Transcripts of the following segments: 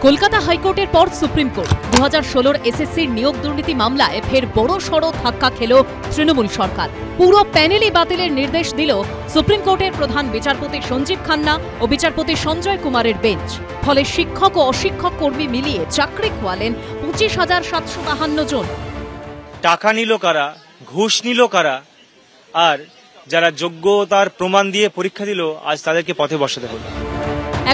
কলকাতা হাইকোর্টের পর supreme court 2016 এসএসসির নিয়োগ দুর্নীতি মামলায় ফের বড় সড় ধাক্কা খেল তৃণমূল সরকার। পুরো প্যানেলই বাতিলের নির্দেশ দিল সুপ্রিম কোর্টের প্রধান বিচারপতি সঞ্জীব খান্না ও বিচারপতি সঞ্জয় কুমারের বেঞ্চ। ফলে শিক্ষক ও অশিক্ষক কর্মী মিলিয়ে চাকরি খোয়ালেন 25,752 জন। টাকা নিল কারা, ঘুষ নিল কারা, আর যারা যোগ্যতার প্রমাণ দিয়ে পরীক্ষা দিল আজ তাদেরকে পথে বসাতে হলো।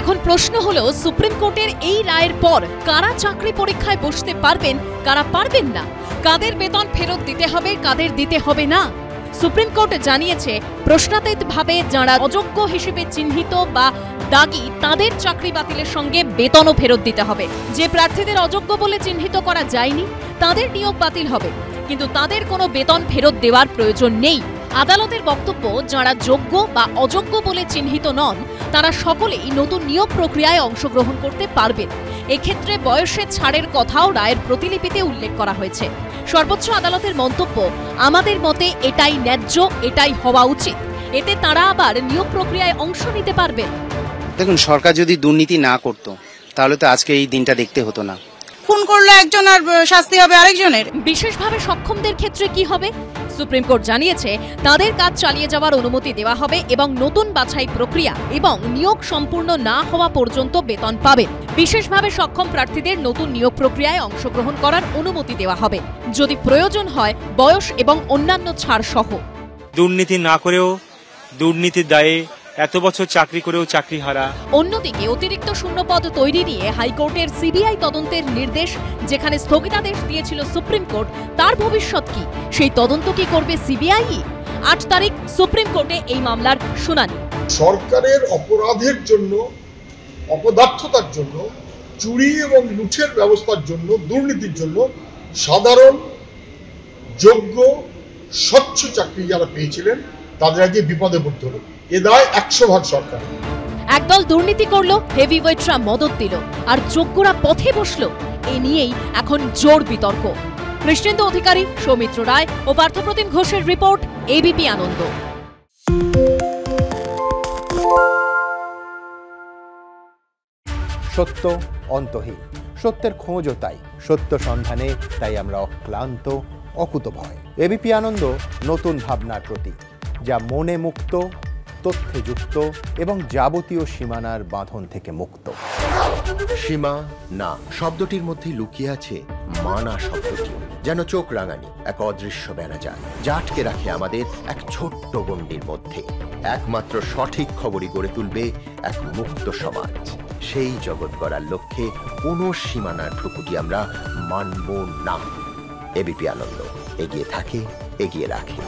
এখন প্রশ্ন হলো, সুপ্রিম কোর্টের এই রায়ের পর কারা চাকরি পরীক্ষায় বসতে পারবেন, কারা পারবেন না? কাদের বেতন ফেরত দিতে হবে, কাদের দিতে হবে না? সুপ্রিম কোর্ট জানিয়েছে, প্রশ্নাতীতভাবে যারা অযোগ্য হিসেবে চিহ্নিত বা দাগী তাদের চাকরি বাতিলের সঙ্গে বেতনও ফেরত দিতে হবে। যে প্রার্থীদের অযোগ্য বলে চিহ্নিত করা যায়নি তাদের নিয়োগ বাতিল হবে, কিন্তু তাদের কোনো বেতন ফেরত দেওয়ার প্রয়োজন নেই। আদালতের বক্তব্য, যারা যোগ্য বা অযোগ্য বলে চিহ্নিত নন তারা সকলেই নতুন নিয়োগ প্রক্রিয়ায় অংশগ্রহণ করতে পারবেন। এক্ষেত্রে বয়সে ছাড়ের কথাও রায়ের প্রতিলিপিতে উল্লেখ করা হয়েছে। সর্বোচ্চ আদালতের মন্তব্য, আমাদের মতে এটাই ন্যায্য, এটাই হওয়া উচিত। এতে তারা আবার নিয়োগ প্রক্রিয়ায় অংশ নিতে পারবেন। দেখুন, সরকার যদি দুর্নীতি না করত তাহলে তো আজকে এই দিনটা দেখতে হতো না। খুন করলে একজন আর শাস্তি হবে আরেকজনের। বিশেষভাবে সক্ষমদের ক্ষেত্রে কি হবে? সুপ্রিম কোর্ট জানিয়েছে, তাদের কাজ চালিয়ে যাওয়ার অনুমতি দেওয়া হবে এবং নতুন বাছাই প্রক্রিয়া এবং নিয়োগ সম্পূর্ণ না হওয়া পর্যন্ত বেতন পাবে। বিশেষভাবে সক্ষম প্রার্থীদের নতুন নিয়োগ প্রক্রিয়ায় অংশগ্রহণ করার অনুমতি দেওয়া হবে, যদি প্রয়োজন হয় বয়স এবং অন্যান্য ছাড় সহ। দুর্নীতি না করেও দুর্নীতির দায়ে এত বছর চাকরি করেও চাকরি হারা। অন্যদিকে অতিরিক্ত শূন্যপদ তৈরি নিয়ে হাইকোর্টের সিবিআই তদন্তের নির্দেশ যেখানে স্থগিতাদেশ দিয়েছিল সুপ্রিম কোর্ট, তার ভবিষ্যৎ কি? সেই তদন্ত কি করবে সিবিআই? 8 তারিখ সুপ্রিম কোর্টে এই মামলার শুনানি। সরকারের অপরাধের জন্য, অপদার্থতার জন্য, চুরি এবং লুঠের ব্যবস্থার জন্য, দুর্নীতির জন্য সাধারণ যোগ্য স্বচ্ছ চাকরি যারা পেয়েছিলেন তাদের আগে বিপদে পড়তে হলো। এ দায় 100% সরকার। একদল দুর্নীতি করলো, হেভিওয়েটরা মদত দিল, আর যোগ্যরা পথে বসলো। এ নিয়েই এখন জোর বিতর্ক। কৃষ্ণেন্দু অধিকারী, সৌমিত্র রায় ও পার্থপ্রতিম ঘোষের রিপোর্ট, এবিপি আনন্দ। সত্য অন্তহীন, সত্যের খোঁজও তাই, সত্য সন্ধানে তাই আমরা অক্লান্ত, অকুতভয়। এবিপি আনন্দ নতুন ভাবনার প্রতীক, যা মনে মুক্ত, তথ্যে যুক্ত এবং যাবতীয় সীমানার বাঁধন থেকে মুক্ত। সীমা না শব্দটির মধ্যে লুকিয়ে আছে মানা শব্দটি, যেন চোখ রাঙানি এক অদৃশ্য বেড়াজাল, যা আটকে রাখে আমাদের এক ছোট্ট গণ্ডির মধ্যে। একমাত্র সঠিক খবরই গড়ে তুলবে এক মুক্ত সমাজ। সেই জগৎ গড়ার লক্ষ্যে কোনো সীমানার ঠুকুটি আমরা মানব না। এবিপি আনন্দ এগিয়ে থাকে, এগিয়ে রাখে।